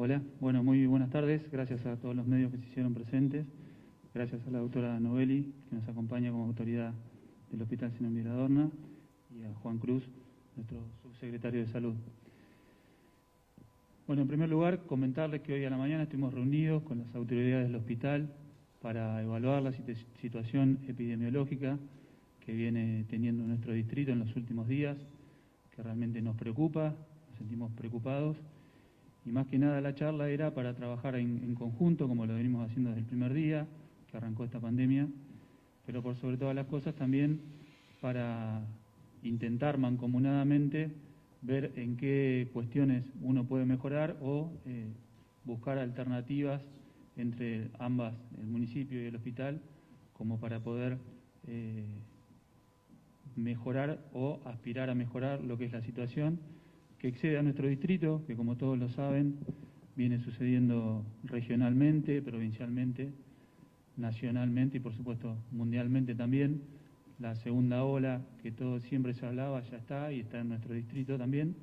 Hola, bueno, muy buenas tardes. Gracias a todos los medios que se hicieron presentes. Gracias a la doctora Novelli, que nos acompaña como autoridad del Hospital Simón Miradorna, y a Juan Cruz, nuestro subsecretario de Salud. Bueno, en primer lugar, comentarles que hoy a la mañana estuvimos reunidos con las autoridades del hospital para evaluar la situación epidemiológica que viene teniendo nuestro distrito en los últimos días, que realmente nos preocupa, nos sentimos preocupados. Y más que nada la charla era para trabajar en conjunto, como lo venimos haciendo desde el primer día que arrancó esta pandemia, pero por sobre todas las cosas también para intentar mancomunadamente ver en qué cuestiones uno puede mejorar o buscar alternativas entre ambas, el municipio y el hospital, como para poder mejorar o aspirar a mejorar lo que es la situación que excede a nuestro distrito, que como todos lo saben, viene sucediendo regionalmente, provincialmente, nacionalmente y por supuesto mundialmente también. La segunda ola, que todo siempre se hablaba, ya está y está en nuestro distrito también.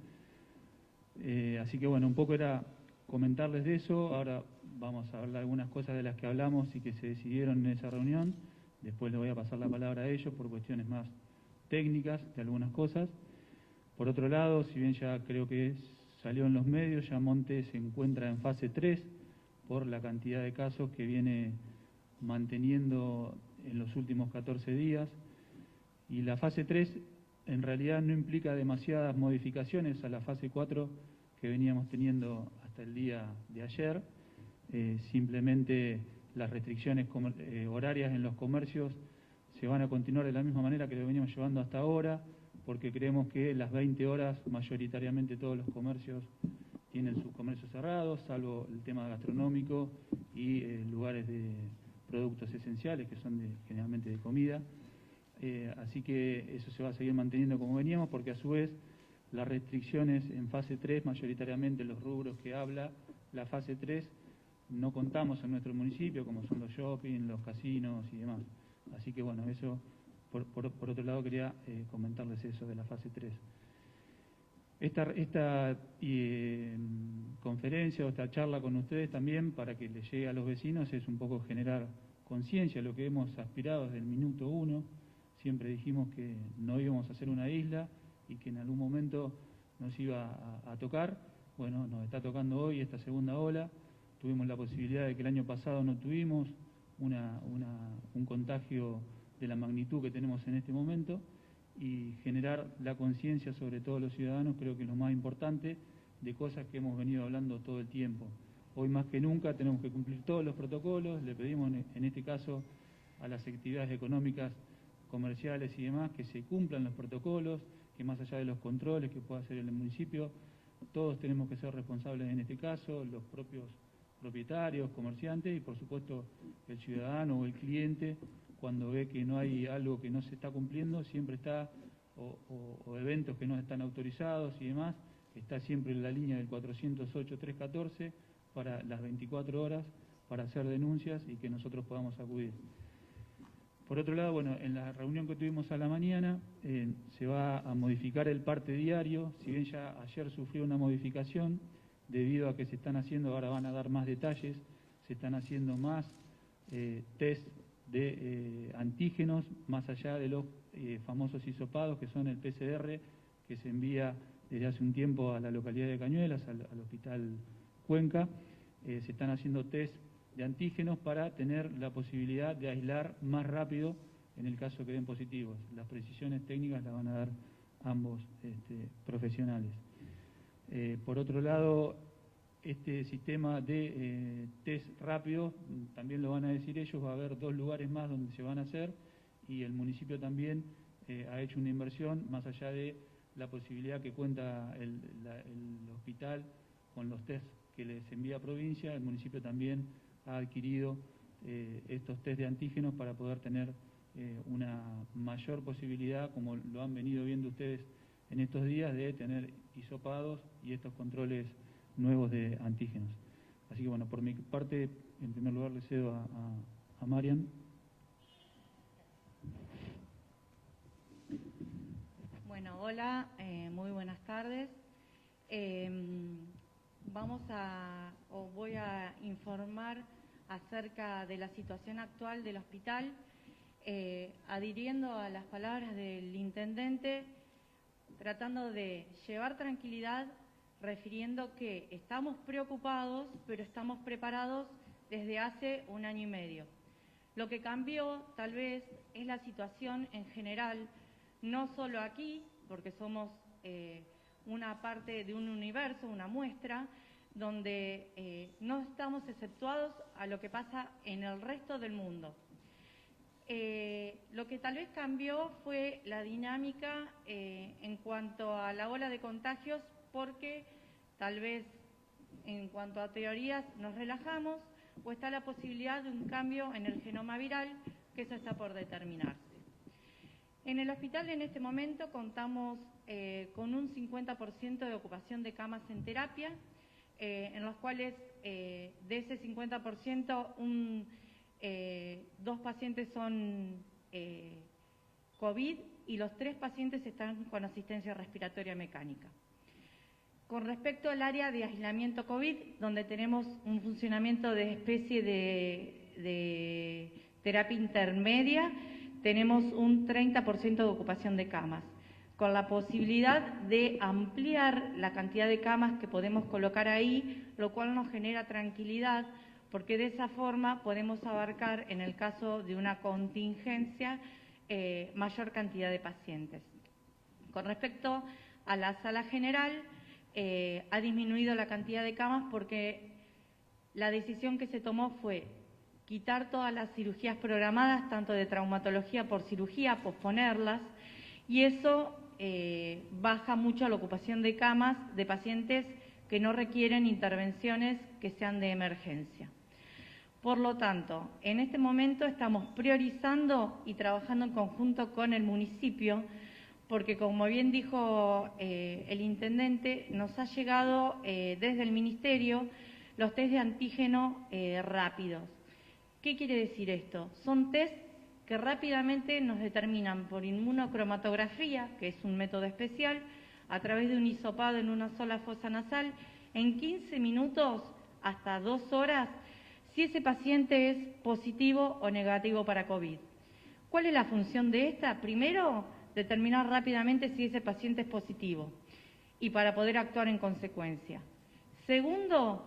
Así que bueno, un poco era comentarles de eso. Ahora vamos a hablar de algunas cosas de las que hablamos y que se decidieron en esa reunión. Después les voy a pasar la palabra a ellos por cuestiones más técnicas de algunas cosas. Por otro lado, si bien ya creo que salió en los medios, ya Monte se encuentra en fase 3 por la cantidad de casos que viene manteniendo en los últimos 14 días. Y la fase 3 en realidad no implica demasiadas modificaciones a la fase 4 que veníamos teniendo hasta el día de ayer. Simplemente las restricciones horarias en los comercios se van a continuar de la misma manera que lo veníamos llevando hasta ahora, porque creemos que las 20 horas mayoritariamente todos los comercios tienen sus comercios cerrados, salvo el tema gastronómico y lugares de productos esenciales que son generalmente de comida. Así que eso se va a seguir manteniendo como veníamos, porque a su vez las restricciones en fase 3, mayoritariamente los rubros que habla la fase 3, no contamos en nuestro municipio, como son los shopping, los casinos y demás. Así que bueno, eso por otro lado quería comentarles eso de la fase 3. Esta conferencia o esta charla con ustedes también, para que les llegue a los vecinos, es un poco generar conciencia, lo que hemos aspirado desde el minuto 1. Siempre dijimos que no íbamos a hacer una isla y que en algún momento nos iba a tocar. Bueno, nos está tocando hoy esta segunda ola. Tuvimos la posibilidad de que el año pasado no tuvimos un contagio de la magnitud que tenemos en este momento, y generar la conciencia sobre todos los ciudadanos creo que es lo más importante, de cosas que hemos venido hablando todo el tiempo. Hoy más que nunca tenemos que cumplir todos los protocolos. Le pedimos en este caso a las actividades económicas, comerciales y demás, que se cumplan los protocolos, que más allá de los controles que pueda hacer el municipio, todos tenemos que ser responsables en este caso, los propios propietarios, comerciantes y por supuesto el ciudadano o el cliente, cuando ve que no hay algo que no se está cumpliendo, siempre está, o eventos que no están autorizados y demás, está siempre en la línea del 408-314 para las 24 horas para hacer denuncias y que nosotros podamos acudir. Por otro lado, bueno, en la reunión que tuvimos a la mañana se va a modificar el parte diario. Si bien ya ayer sufrió una modificación debido a que se están haciendo, ahora van a dar más detalles, se están haciendo más test de antígenos, más allá de los famosos hisopados, que son el PCR, que se envía desde hace un tiempo a la localidad de Cañuelas, al Hospital Cuenca. Se están haciendo test de antígenos para tener la posibilidad de aislar más rápido en el caso que den positivos. Las precisiones técnicas las van a dar ambos profesionales. Por otro lado, este sistema de test rápido, también lo van a decir ellos, va a haber 2 lugares más donde se van a hacer, y el municipio también ha hecho una inversión, más allá de la posibilidad que cuenta el hospital con los test que les envía a provincia. El municipio también ha adquirido estos test de antígenos para poder tener una mayor posibilidad, como lo han venido viendo ustedes en estos días, de tener hisopados y estos controles nuevos de antígenos. Así que bueno, por mi parte, en primer lugar le cedo a Marian. Bueno, hola, muy buenas tardes. voy a informar acerca de la situación actual del hospital, adhiriendo a las palabras del intendente, tratando de llevar tranquilidad, refiriendo que estamos preocupados, pero estamos preparados desde hace 1 año y medio. Lo que cambió, tal vez, es la situación en general, no solo aquí, porque somos una parte de un universo, una muestra, donde no estamos exceptuados a lo que pasa en el resto del mundo. Lo que tal vez cambió fue la dinámica en cuanto a la ola de contagios, porque tal vez en cuanto a teorías nos relajamos o está la posibilidad de un cambio en el genoma viral, que eso está por determinarse. En el hospital en este momento contamos con un 50% de ocupación de camas en terapia, en los cuales de ese 50%, 2 pacientes son COVID y los 3 pacientes están con asistencia respiratoria mecánica. Con respecto al área de aislamiento COVID, donde tenemos un funcionamiento de especie de terapia intermedia, tenemos un 30% de ocupación de camas, con la posibilidad de ampliar la cantidad de camas que podemos colocar ahí, lo cual nos genera tranquilidad, porque de esa forma podemos abarcar, en el caso de una contingencia, mayor cantidad de pacientes. Con respecto a la sala general, ha disminuido la cantidad de camas porque la decisión que se tomó fue quitar todas las cirugías programadas, tanto de traumatología por cirugía, posponerlas, y eso baja mucho la ocupación de camas de pacientes que no requieren intervenciones que sean de emergencia. Por lo tanto, en este momento estamos priorizando y trabajando en conjunto con el municipio, porque como bien dijo el intendente, nos ha llegado desde el ministerio los test de antígeno rápidos. ¿Qué quiere decir esto? Son test que rápidamente nos determinan por inmunocromatografía, que es un método especial, a través de un hisopado en una sola fosa nasal, en 15 minutos hasta 2 horas, si ese paciente es positivo o negativo para COVID. ¿Cuál es la función de esta? Primero, determinar rápidamente si ese paciente es positivo y para poder actuar en consecuencia. Segundo,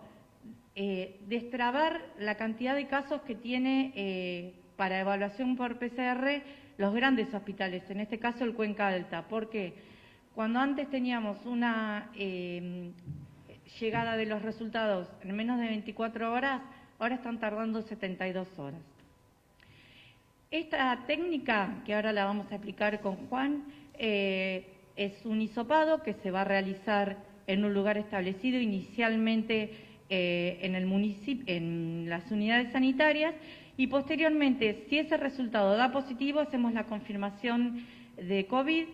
destrabar la cantidad de casos que tiene para evaluación por PCR los grandes hospitales, en este caso el Cuenca Alta, porque cuando antes teníamos una llegada de los resultados en menos de 24 horas, ahora están tardando 72 horas. Esta técnica, que ahora la vamos a explicar con Juan, es un hisopado que se va a realizar en un lugar establecido inicialmente en el municipio, en las unidades sanitarias, y posteriormente, si ese resultado da positivo, hacemos la confirmación de COVID,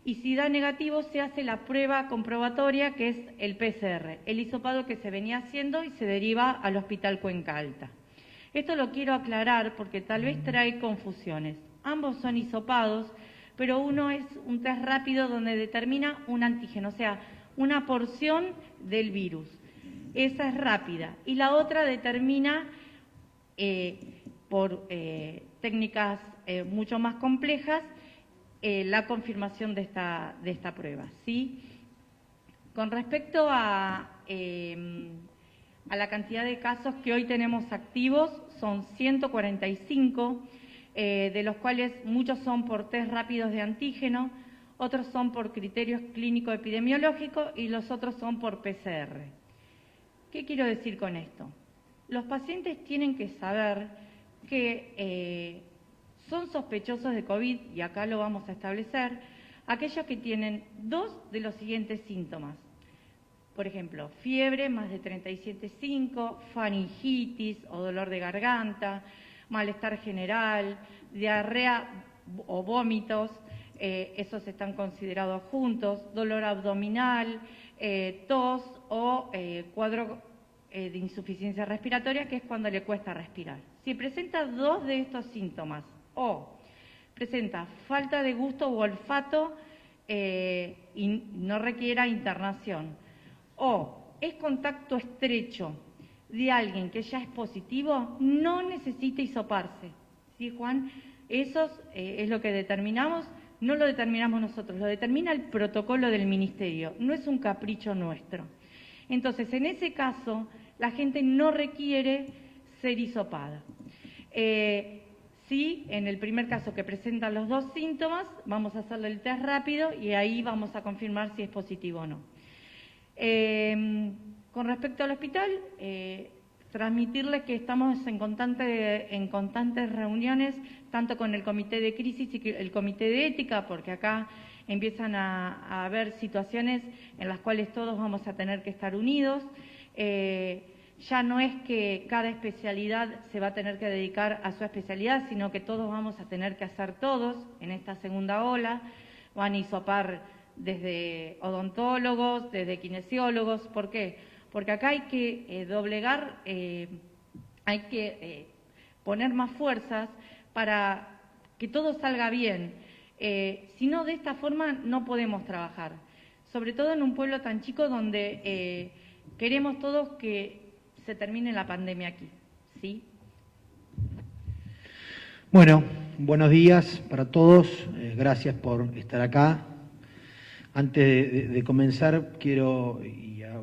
y si da negativo, se hace la prueba comprobatoria, que es el PCR, el hisopado que se venía haciendo y se deriva al Hospital Cuenca Alta. Esto lo quiero aclarar porque tal vez trae confusiones. Ambos son hisopados, pero uno es un test rápido donde determina un antígeno, o sea, una porción del virus. Esa es rápida. Y la otra determina, por técnicas mucho más complejas, la confirmación de esta prueba, ¿sí? Con respecto a la cantidad de casos que hoy tenemos activos, son 145, de los cuales muchos son por test rápidos de antígeno, otros son por criterios clínico-epidemiológicos y los otros son por PCR. ¿Qué quiero decir con esto? Los pacientes tienen que saber que son sospechosos de COVID, y acá lo vamos a establecer, aquellos que tienen 2 de los siguientes síntomas. Por ejemplo, fiebre más de 37,5, faringitis o dolor de garganta, malestar general, diarrea o vómitos, esos están considerados juntos, dolor abdominal, tos o cuadro de insuficiencia respiratoria, que es cuando le cuesta respirar. Si presenta 2 de estos síntomas o presenta falta de gusto u olfato y no requiera internación, o es contacto estrecho de alguien que ya es positivo, no necesita hisoparse. ¿Sí, Juan? Eso es lo que determinamos, no lo determinamos nosotros, lo determina el protocolo del Ministerio, no es un capricho nuestro. Entonces, en ese caso, la gente no requiere ser hisopada. Sí, en el primer caso que presentan los dos síntomas, vamos a hacerle el test rápido y ahí vamos a confirmar si es positivo o no. Con respecto al hospital, transmitirles que estamos en constantes reuniones, tanto con el comité de crisis y el comité de ética, porque acá empiezan a haber situaciones en las cuales todos vamos a tener que estar unidos. Ya no es que cada especialidad se va a tener que dedicar a su especialidad, sino que todos vamos a tener que hacer todos en esta segunda ola. Van a hisopar desde odontólogos, desde kinesiólogos. ¿Por qué? Porque acá hay que doblegar, hay que poner más fuerzas para que todo salga bien. Si no, de esta forma no podemos trabajar. Sobre todo en un pueblo tan chico donde queremos todos que se termine la pandemia aquí, ¿sí? Bueno, buenos días para todos, gracias por estar acá. Antes de comenzar, quiero,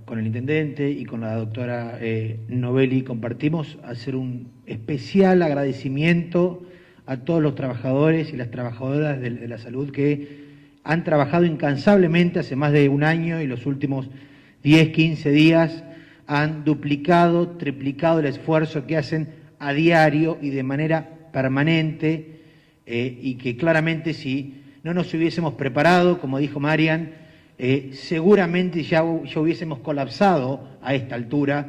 con el intendente y con la doctora Novelli, compartimos hacer un especial agradecimiento a todos los trabajadores y las trabajadoras de la salud que han trabajado incansablemente hace más de un año y los últimos 10, 15 días han duplicado, triplicado el esfuerzo que hacen a diario y de manera permanente y que claramente si no nos hubiésemos preparado, como dijo Marian, seguramente ya hubiésemos colapsado a esta altura.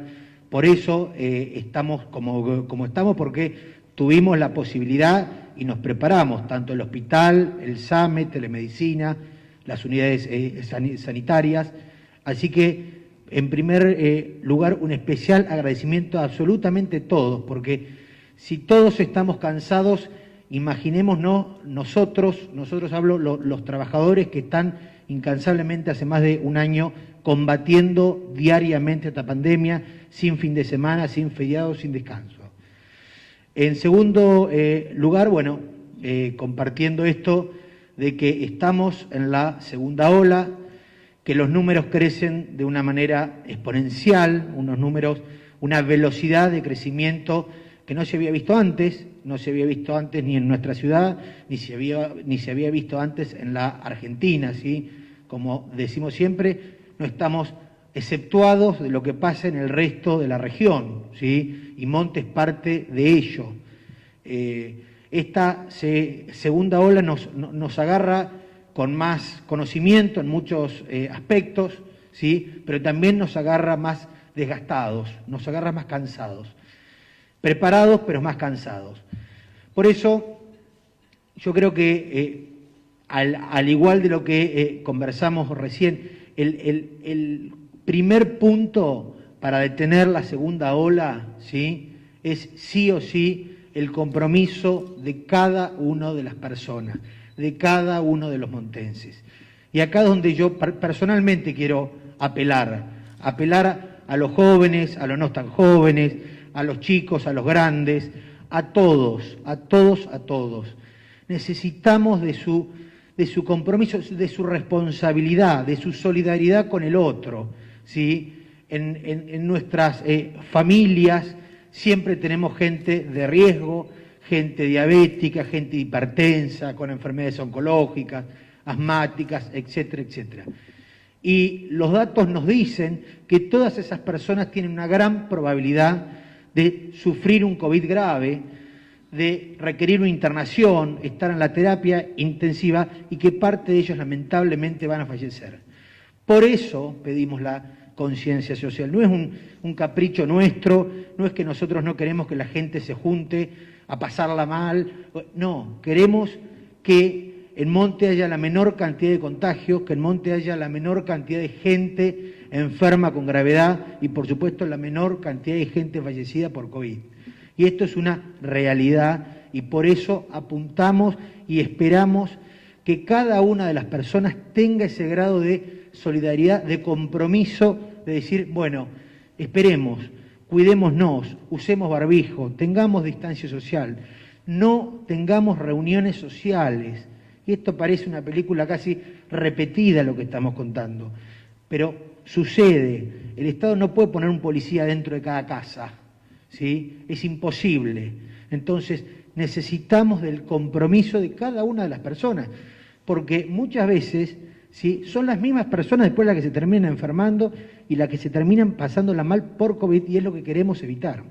Por eso estamos como estamos, porque tuvimos la posibilidad y nos preparamos, tanto el hospital, el SAME, telemedicina, las unidades sanitarias. Así que, en primer lugar, un especial agradecimiento a absolutamente todos, porque si todos estamos cansados, imaginémonos nosotros hablo los trabajadores que están incansablemente hace más de un año combatiendo diariamente esta pandemia, sin fin de semana, sin feriados, sin descanso. En segundo lugar, bueno, compartiendo esto de que estamos en la segunda ola, que los números crecen de una manera exponencial, una velocidad de crecimiento que no se había visto antes, ni en nuestra ciudad, ni se había visto antes en la Argentina, ¿sí? Como decimos siempre, no estamos exceptuados de lo que pasa en el resto de la región, ¿sí? Y Monte es parte de ello. Esta segunda ola nos agarra con más conocimiento en muchos aspectos, ¿sí? Pero también nos agarra más desgastados, nos agarra más cansados, preparados pero más cansados. Por eso yo creo que al igual de lo que conversamos recién, el primer punto para detener la segunda ola, ¿sí? Es sí o sí el compromiso de cada una de las personas, de cada uno de los montenses. Y acá es donde yo personalmente quiero apelar a los jóvenes, a los no tan jóvenes, a los chicos, a los grandes, a todos. Necesitamos de su compromiso, de su responsabilidad, de su solidaridad con el otro, ¿sí? En nuestras familias siempre tenemos gente de riesgo, gente diabética, gente hipertensa, con enfermedades oncológicas, asmáticas, etcétera, etcétera. Y los datos nos dicen que todas esas personas tienen una gran probabilidad de sufrir un COVID grave, de requerir una internación, estar en la terapia intensiva y que parte de ellos lamentablemente van a fallecer. Por eso pedimos la conciencia social. No es un capricho nuestro, no es que nosotros no queremos que la gente se junte a pasarla mal, no, queremos que en Monte haya la menor cantidad de contagios, que en Monte haya la menor cantidad de gente enferma con gravedad y por supuesto la menor cantidad de gente fallecida por COVID. Y esto es una realidad y por eso apuntamos y esperamos que cada una de las personas tenga ese grado de solidaridad, de compromiso de decir, bueno, esperemos, cuidémonos, usemos barbijo, tengamos distancia social, no tengamos reuniones sociales. Y esto parece una película casi repetida lo que estamos contando, pero sucede. El Estado no puede poner un policía dentro de cada casa, ¿sí? Es imposible. Entonces necesitamos del compromiso de cada una de las personas, porque muchas veces, ¿sí?, son las mismas personas después las que se terminan enfermando y las que se terminan pasándola mal por COVID, y es lo que queremos evitar.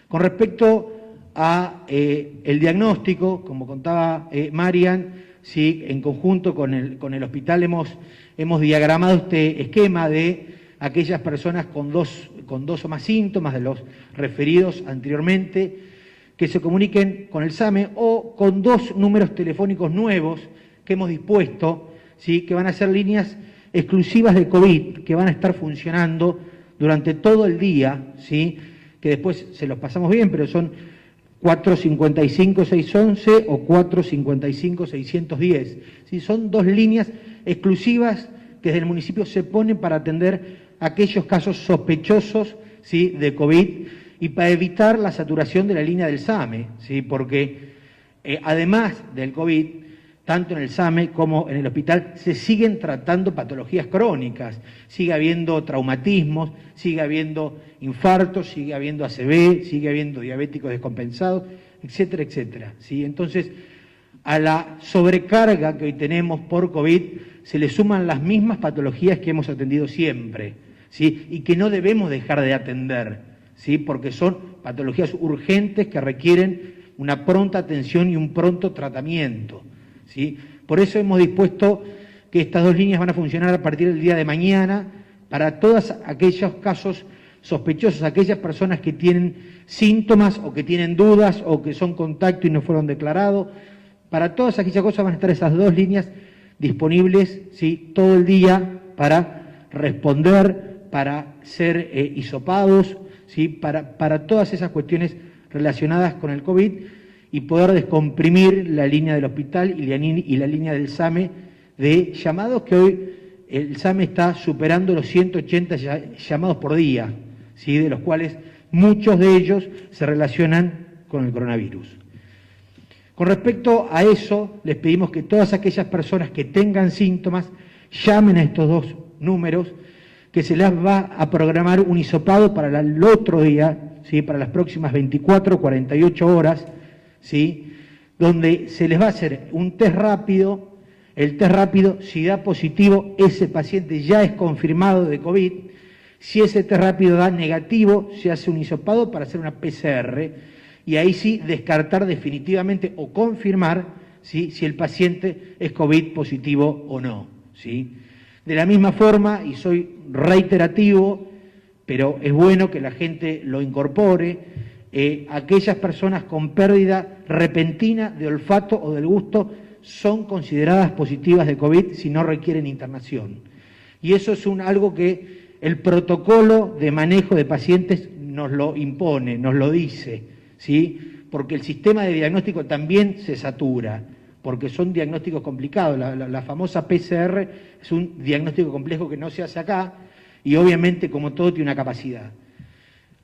Con respecto a el diagnóstico, como contaba Marian, ¿sí?, en conjunto con el hospital hemos diagramado este esquema de aquellas personas con dos o más síntomas de los referidos anteriormente, que se comuniquen con el SAME o con 2 números telefónicos nuevos que hemos dispuesto, ¿sí?, que van a ser líneas exclusivas de COVID, que van a estar funcionando durante todo el día, ¿sí?, que después se los pasamos bien, pero son 455-611 o 455-610. ¿Sí? Son 2 líneas exclusivas que desde el municipio se ponen para atender aquellos casos sospechosos, ¿sí?, de COVID, y para evitar la saturación de la línea del SAME, ¿sí?, porque además del COVID, tanto en el SAME como en el hospital se siguen tratando patologías crónicas, sigue habiendo traumatismos, sigue habiendo infartos, sigue habiendo ACV, sigue habiendo diabéticos descompensados, etcétera, etcétera, ¿sí? Entonces, a la sobrecarga que hoy tenemos por COVID se le suman las mismas patologías que hemos atendido siempre, ¿sí?, y que no debemos dejar de atender, ¿sí?, porque son patologías urgentes que requieren una pronta atención y un pronto tratamiento, ¿sí? Por eso hemos dispuesto que estas 2 líneas van a funcionar a partir del día de mañana para todos aquellos casos sospechosos, aquellas personas que tienen síntomas o que tienen dudas o que son contacto y no fueron declarados. Para todas aquellas cosas van a estar esas 2 líneas disponibles, ¿sí?, todo el día para responder, para ser hisopados, ¿sí?, para todas esas cuestiones relacionadas con el COVID y poder descomprimir la línea del hospital y la línea del SAME de llamados, que hoy el SAME está superando los 180 llamados por día, ¿sí?, de los cuales muchos de ellos se relacionan con el coronavirus. Con respecto a eso, les pedimos que todas aquellas personas que tengan síntomas llamen a estos 2 números, que se les va a programar un hisopado para el otro día, ¿sí?, para las próximas 24 o 48 horas, ¿sí?, donde se les va a hacer un test rápido. El test rápido, si da positivo, ese paciente ya es confirmado de COVID. Si ese test rápido da negativo, se hace un hisopado para hacer una PCR, y ahí sí descartar definitivamente o confirmar, ¿sí?, si el paciente es COVID positivo o no, ¿sí? De la misma forma, y soy reiterativo, pero es bueno que la gente lo incorpore, aquellas personas con pérdida repentina de olfato o del gusto son consideradas positivas de COVID si no requieren internación. Y eso es algo que el protocolo de manejo de pacientes nos lo impone, nos lo dice, ¿sí?, porque el sistema de diagnóstico también se satura, porque son diagnósticos complicados. La famosa PCR es un diagnóstico complejo que no se hace acá, y obviamente, como todo, tiene una capacidad.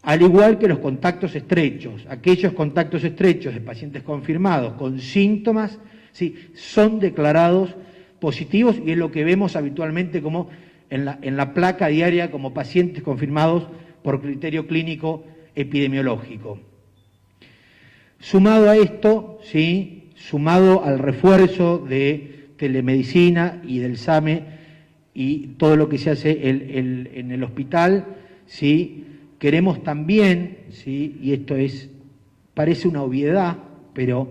Al igual que los contactos estrechos, aquellos contactos estrechos de pacientes confirmados con síntomas, sí, son declarados positivos, y es lo que vemos habitualmente como en la placa diaria como pacientes confirmados por criterio clínico epidemiológico. Sumado a esto, ¿sí?, sumado al refuerzo de telemedicina y del SAME y todo lo que se hace en el hospital, ¿sí?, queremos también, ¿sí?, y esto parece una obviedad, pero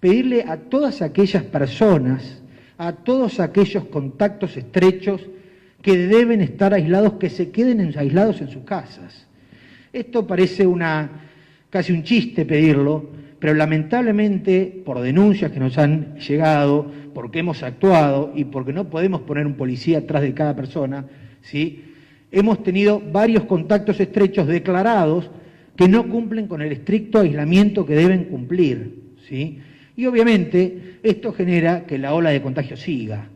pedirle a todas aquellas personas, a todos aquellos contactos estrechos que deben estar aislados, que se queden aislados en sus casas. Esto parece casi un chiste pedirlo, pero lamentablemente, por denuncias que nos han llegado, porque hemos actuado y porque no podemos poner un policía atrás de cada persona, ¿sí?, hemos tenido varios contactos estrechos declarados que no cumplen con el estricto aislamiento que deben cumplir, ¿sí? Y obviamente esto genera que la ola de contagio siga,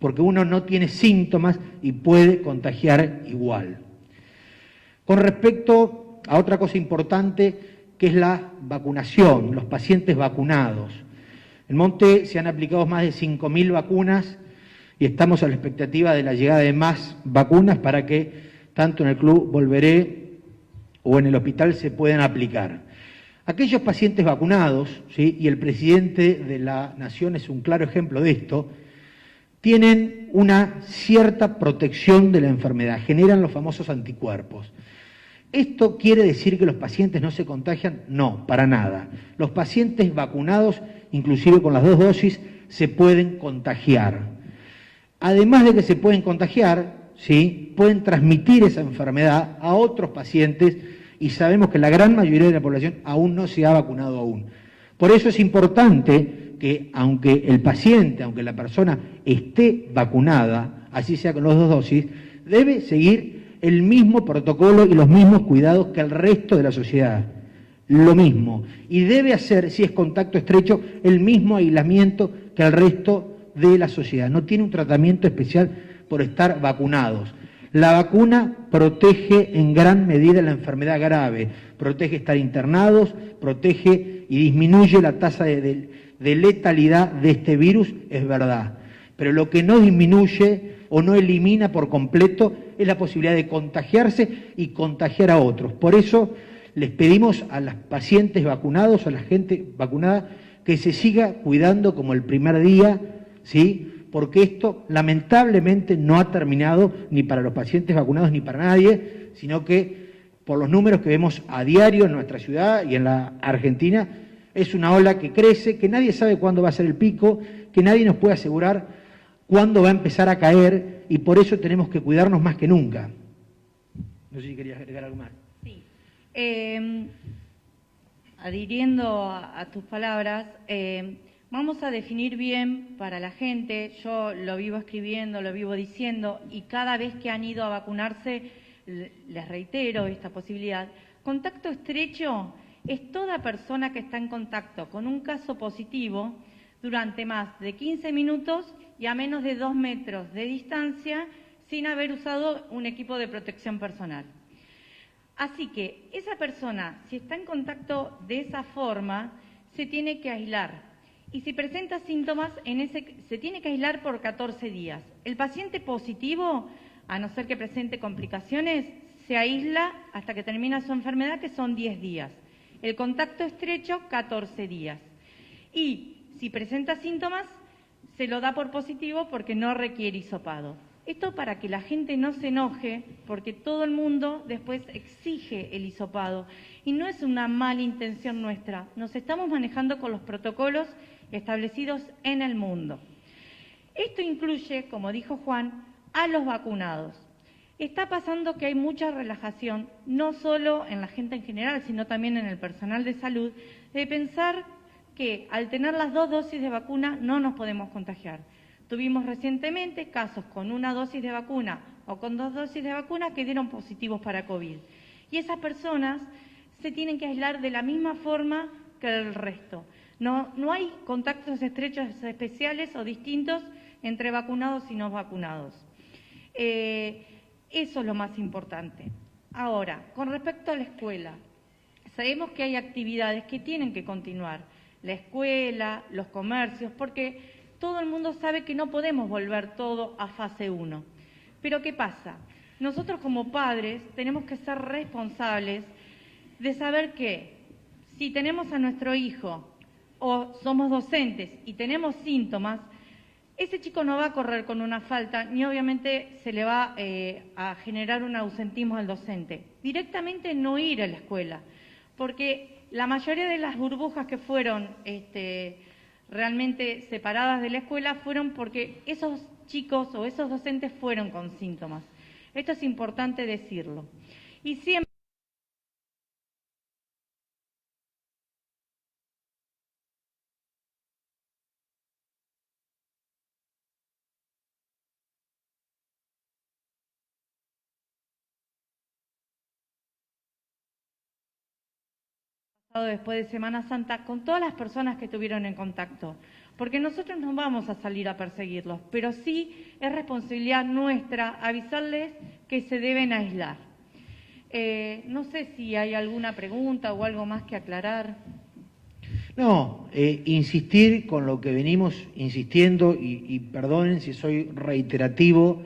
porque uno no tiene síntomas y puede contagiar igual. Con respecto a otra cosa importante, que es la vacunación, los pacientes vacunados. En Monte se han aplicado más de 5.000 vacunas y estamos a la expectativa de la llegada de más vacunas para que tanto en el Club Volveré o en el hospital se puedan aplicar. Aquellos pacientes vacunados, ¿sí?, y el presidente de la Nación es un claro ejemplo de esto, tienen una cierta protección de la enfermedad, generan los famosos anticuerpos. ¿Esto quiere decir que los pacientes no se contagian? No, para nada. Los pacientes vacunados, inclusive con las 2 dosis, se pueden contagiar. Además de que se pueden contagiar, ¿sí?, pueden transmitir esa enfermedad a otros pacientes y sabemos que la gran mayoría de la población aún no se ha vacunado aún. Por eso es importante que aunque el paciente, aunque la persona esté vacunada, así sea con las 2 dosis, debe seguir el mismo protocolo y los mismos cuidados que el resto de la sociedad. Lo mismo. Y debe hacer, si es contacto estrecho, el mismo aislamiento que el resto de la sociedad. No tiene un tratamiento especial por estar vacunados. La vacuna protege en gran medida la enfermedad grave, protege estar internados, protege y disminuye la tasa de letalidad de este virus, es verdad. Pero lo que no disminuye o no elimina por completo es la posibilidad de contagiarse y contagiar a otros. Por eso les pedimos a los pacientes vacunados, a la gente vacunada, que se siga cuidando como el primer día, ¿sí?, porque esto lamentablemente no ha terminado ni para los pacientes vacunados ni para nadie, sino que por los números que vemos a diario en nuestra ciudad y en la Argentina, es una ola que crece, que nadie sabe cuándo va a ser el pico, que nadie nos puede asegurar cuándo va a empezar a caer, y por eso tenemos que cuidarnos más que nunca. No sé si querías agregar algo más. Sí. Adhiriendo a tus palabras, vamos a definir bien para la gente, yo lo vivo escribiendo, lo vivo diciendo, y cada vez que han ido a vacunarse, les reitero esta posibilidad. Contacto estrecho es toda persona que está en contacto con un caso positivo durante más de 15 minutos y a menos de 2 metros de distancia sin haber usado un equipo de protección personal. Así que esa persona, si está en contacto de esa forma, se tiene que aislar. Y si presenta síntomas, se tiene que aislar por 14 días. El paciente positivo, a no ser que presente complicaciones, se aísla hasta que termina su enfermedad, que son 10 días. El contacto estrecho, 14 días. Y si presenta síntomas, se lo da por positivo porque no requiere hisopado. Esto para que la gente no se enoje, porque todo el mundo después exige el hisopado. Y no es una mala intención nuestra, nos estamos manejando con los protocolos establecidos en el mundo. Esto incluye, como dijo Juan, a los vacunados. Está pasando que hay mucha relajación, no solo en la gente en general, sino también en el personal de salud, de pensar que al tener las 2 dosis de vacuna no nos podemos contagiar. Tuvimos recientemente casos con 1 dosis de vacuna o con 2 dosis de vacuna que dieron positivos para COVID. Y esas personas se tienen que aislar de la misma forma que el resto. No hay contactos estrechos especiales o distintos entre vacunados y no vacunados. Eso es lo más importante. Ahora, con respecto a la escuela, sabemos que hay actividades que tienen que continuar. La escuela, los comercios, porque todo el mundo sabe que no podemos volver todo a fase 1. Pero ¿qué pasa? Nosotros como padres tenemos que ser responsables de saber que si tenemos a nuestro hijo o somos docentes y tenemos síntomas, ese chico no va a correr con una falta ni obviamente se le va a generar un ausentismo al docente. Directamente no ir a la escuela, porque la mayoría de las burbujas que fueron realmente separadas de la escuela fueron porque esos chicos o esos docentes fueron con síntomas. Esto es importante decirlo. Y siempre después de Semana Santa con todas las personas que estuvieron en contacto, porque nosotros no vamos a salir a perseguirlos, pero sí es responsabilidad nuestra avisarles que se deben aislar. No sé si hay alguna pregunta o algo más que aclarar. No, insistir con lo que venimos insistiendo, y perdonen si soy reiterativo,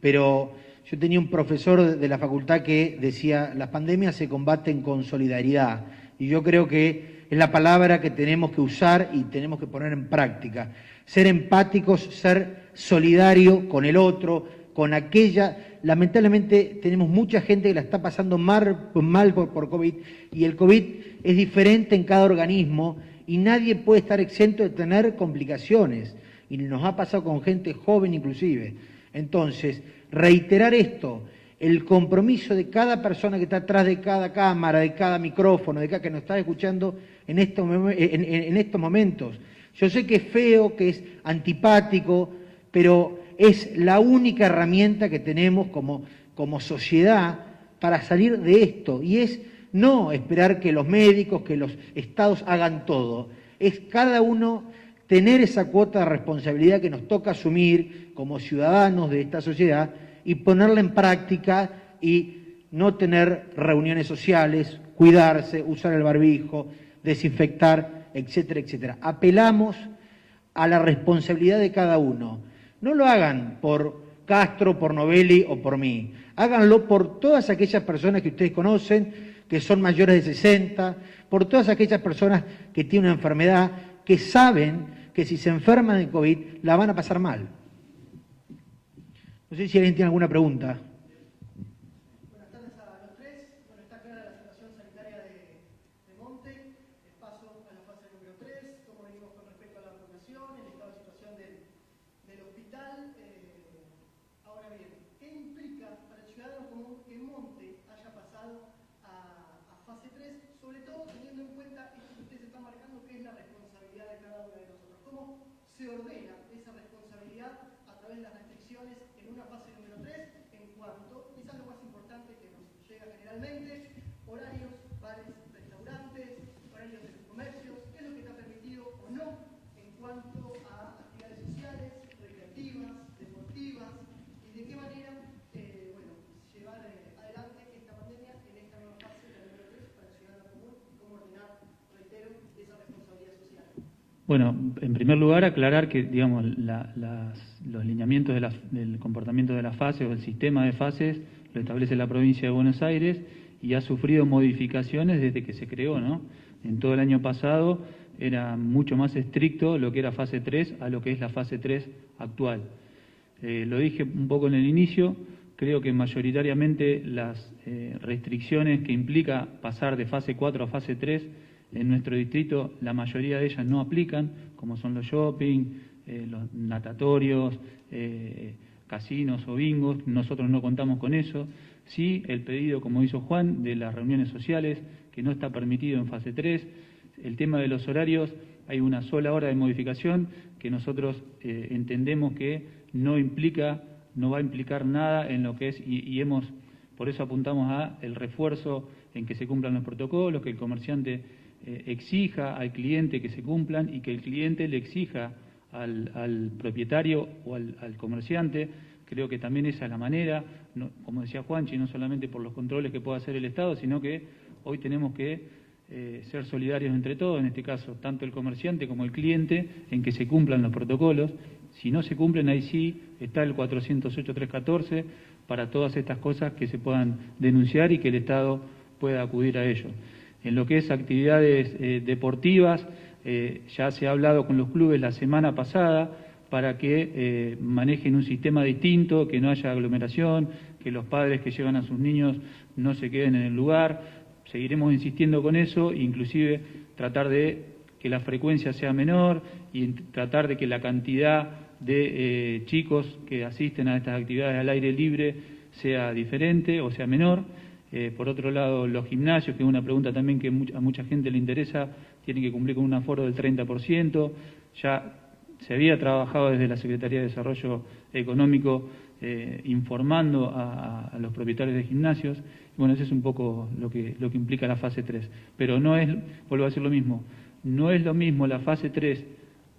pero yo tenía un profesor de la facultad que decía, las pandemias se combaten con solidaridad, y yo creo que es la palabra que tenemos que usar y tenemos que poner en práctica. Ser empáticos, ser solidario con el otro, con aquella... Lamentablemente tenemos mucha gente que la está pasando mal por COVID, y el COVID es diferente en cada organismo y nadie puede estar exento de tener complicaciones, y nos ha pasado con gente joven inclusive. Entonces, reiterar esto, el compromiso de cada persona que está atrás de cada cámara, de cada micrófono, de cada que nos está escuchando en estos momentos. Yo sé que es feo, que es antipático, pero es la única herramienta que tenemos como sociedad para salir de esto, y es no esperar que los médicos, que los estados hagan todo, es cada uno tener esa cuota de responsabilidad que nos toca asumir como ciudadanos de esta sociedad y ponerla en práctica y no tener reuniones sociales, cuidarse, usar el barbijo, desinfectar, etcétera, etcétera. Apelamos a la responsabilidad de cada uno. No lo hagan por Castro, por Novelli o por mí. Háganlo por todas aquellas personas que ustedes conocen, que son mayores de 60, por todas aquellas personas que tienen una enfermedad, que saben que si se enferman de COVID la van a pasar mal. No sé si alguien tiene alguna pregunta. Buenas tardes a los tres. Bueno, está clara la situación sanitaria de Monte, el paso a la fase número 3, cómo venimos con respecto a la vacunación, el estado de situación del hospital. Ahora bien, ¿qué implica para el ciudadano común que Monte haya pasado a fase 3, sobre todo teniendo en cuenta esto que ustedes están marcando, que es la responsabilidad de cada uno de nosotros? ¿Cómo se ordena esa responsabilidad a través de las restricciones en una fase número 3 en cuanto, quizás lo más importante que nos llega generalmente, horarios, bares, restaurantes, horarios de los comercios, qué es lo que está permitido o no en cuanto a actividades sociales, recreativas, deportivas, y de qué manera llevar adelante esta pandemia en esta nueva fase de la número 3 para el ciudadano común, y cómo ordenar, reitero, esa responsabilidad social. Bueno, en primer lugar aclarar que, digamos, los lineamientos del comportamiento de las fases o el sistema de fases lo establece la provincia de Buenos Aires y ha sufrido modificaciones desde que se creó, ¿no? En todo el año pasado era mucho más estricto lo que era fase 3 a lo que es la fase 3 actual. Lo dije un poco en el inicio, creo que mayoritariamente las restricciones que implica pasar de fase 4 a fase 3 en nuestro distrito, la mayoría de ellas no aplican, como son los shopping, los natatorios, casinos o bingos. Nosotros no contamos con eso. Sí, el pedido, como hizo Juan, de las reuniones sociales, que no está permitido en fase 3. El tema de los horarios, hay una sola hora de modificación que nosotros entendemos que no va a implicar nada en lo que es, por eso apuntamos a el refuerzo en que se cumplan los protocolos, que el comerciante exija al cliente que se cumplan y que el cliente le exija al propietario o al comerciante. Creo que también esa es la manera, no, como decía Juanchi, no solamente por los controles que pueda hacer el Estado, sino que hoy tenemos que ser solidarios entre todos, en este caso tanto el comerciante como el cliente, en que se cumplan los protocolos. Si no se cumplen, ahí sí está el 408-314 para todas estas cosas que se puedan denunciar y que el Estado pueda acudir a ello. En lo que es actividades deportivas, ya se ha hablado con los clubes la semana pasada para que manejen un sistema distinto, que no haya aglomeración, que los padres que llevan a sus niños no se queden en el lugar. Seguiremos insistiendo con eso, inclusive tratar de que la frecuencia sea menor y tratar de que la cantidad de chicos que asisten a estas actividades al aire libre sea diferente o sea menor. Por otro lado, los gimnasios, que es una pregunta también que a mucha gente le interesa, tienen que cumplir con un aforo del 30%. Ya se había trabajado desde la Secretaría de Desarrollo Económico informando a los propietarios de gimnasios. Bueno, eso es un poco lo que implica la fase 3. Pero no es, vuelvo a decir lo mismo, no es lo mismo la fase 3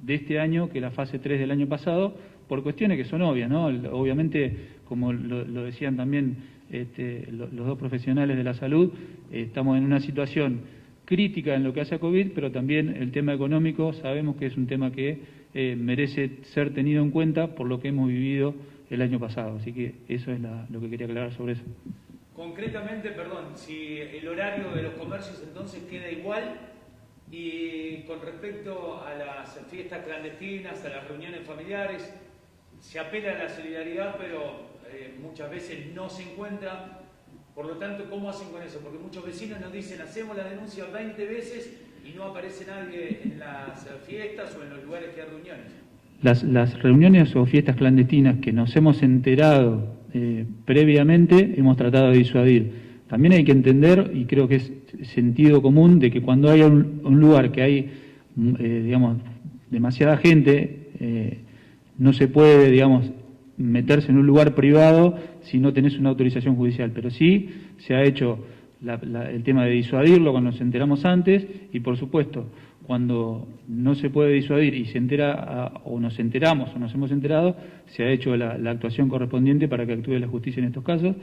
de este año que la fase 3 del año pasado, por cuestiones que son obvias, ¿no? Obviamente, como lo decían también los dos profesionales de la salud, estamos en una situación crítica en lo que hace a COVID, pero también el tema económico sabemos que es un tema que merece ser tenido en cuenta por lo que hemos vivido el año pasado. Así que eso es lo que quería aclarar sobre eso. Concretamente, perdón, si el horario de los comercios entonces queda igual, y con respecto a las fiestas clandestinas, a las reuniones familiares, se apela a la solidaridad, pero muchas veces no se encuentra. Por lo tanto, ¿cómo hacen con eso? Porque muchos vecinos nos dicen, hacemos la denuncia 20 veces y no aparece nadie en las fiestas o en los lugares que hay reuniones. Las reuniones o fiestas clandestinas que nos hemos enterado previamente, hemos tratado de disuadir. También hay que entender, y creo que es sentido común, de que cuando hay un lugar que hay, digamos, demasiada gente, no se puede, digamos, meterse en un lugar privado si no tenés una autorización judicial. Pero sí se ha hecho el tema de disuadirlo cuando nos enteramos antes, y por supuesto, cuando no se puede disuadir y se entera, o nos enteramos o nos hemos enterado, se ha hecho la actuación correspondiente para que actúe la justicia en estos casos,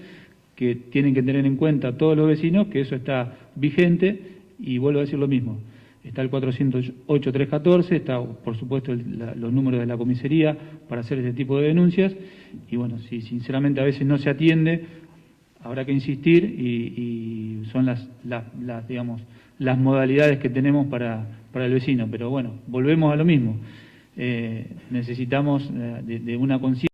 que tienen que tener en cuenta todos los vecinos que eso está vigente, y vuelvo a decir lo mismo. Está el 408-314, está por supuesto los números de la comisaría para hacer este tipo de denuncias, y bueno, si sinceramente a veces no se atiende, habrá que insistir, y son digamos, las modalidades que tenemos para el vecino. Pero bueno, volvemos a lo mismo, necesitamos de una conciencia.